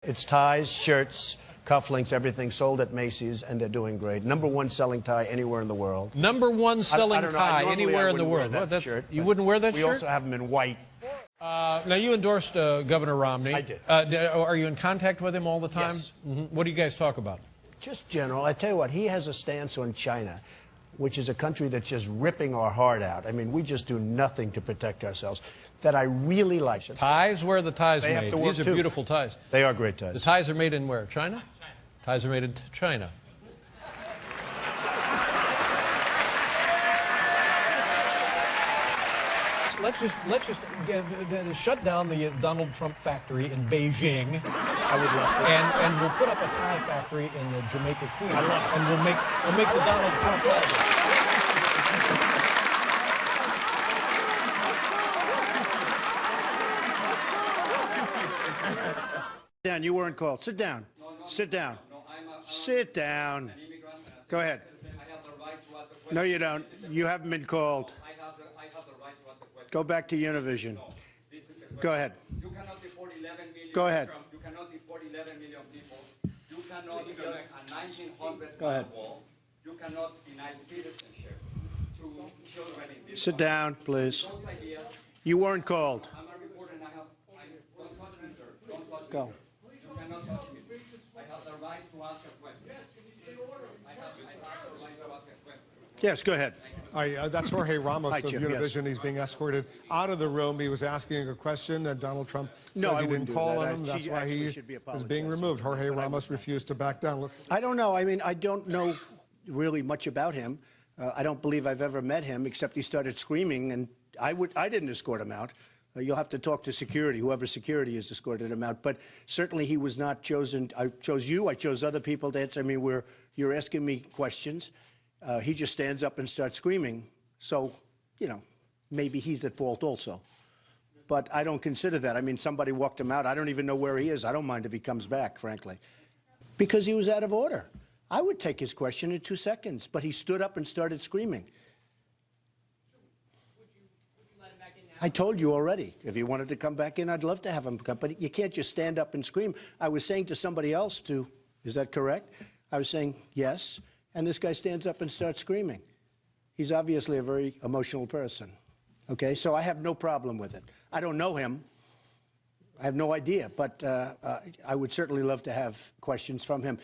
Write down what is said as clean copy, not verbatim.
It's ties, shirts, cufflinks, everything sold at Macy's, and they're doing great. #1 selling tie anywhere in the world. Shirt, you wouldn't wear that shirt? We also have them in white. Now, you endorsed Governor Romney. I did. Are you in contact with him all the time? Yes. What do you guys talk about? Just general. I tell you what, he has a stance on China, which is a country that's just ripping our heart out. I mean, we just do nothing to protect ourselves. That I really like. Ties? Where are the ties They made? have to work These are too. beautiful ties. They are great ties. The ties are made in where? China? Ties are made in China. Let's just shut down the Donald Trump factory in Beijing. I would love to. And we'll put up a tie factory in the Jamaica Queen. I love it. And we'll make the Donald Trump flag. Down. You weren't called. Sit down. Sit down. Sit down. Go ahead. No, you don't. You haven't been called. Go back to Univision. Go ahead. You cannot deport 11 million. Go ahead. You cannot deport 11 million people. You cannot build a 1900 wall. You cannot deny citizenship to children in this Sit down, please. Those ideas, You weren't called. I'm a reporter and don't touch me, sir. Don't touch me. Go. You cannot touch me. I have the right to ask a question. I have the right to ask a question. Yes, go ahead. Hi, that's Jorge Ramos Hi, of Jim, Univision. yes. He's being escorted out of the room. He was asking a question, and Donald Trump No, says I he wouldn't didn't do call that. on him. That's She why actually he should be is being apologized. removed. Jorge Ramos refused to back down. I don't know. I mean, I don't know really much about him. I don't believe I've ever met him, except he started screaming, and I didn't escort him out. You'll have to talk to security. Whoever security is escorted him out. But certainly he was not chosen. I chose you. I chose other people to answer me where you're asking me questions. He just stands up and starts screaming. So, you know, maybe he's at fault also. But I don't consider that. I mean, somebody walked him out. I don't even know where he is. I don't mind if he comes back, frankly. Because he was out of order. I would take his question in 2 seconds, but he stood up and started screaming. I told you already. If he wanted to come back in, I'd love to have him come. But you can't just stand up and scream. I was saying to somebody else, is that correct? I was saying, yes. And this guy stands up and starts screaming. He's obviously a very emotional person. Okay? So I have no problem with it. I don't know him. I have no idea. But I would certainly love to have questions from him.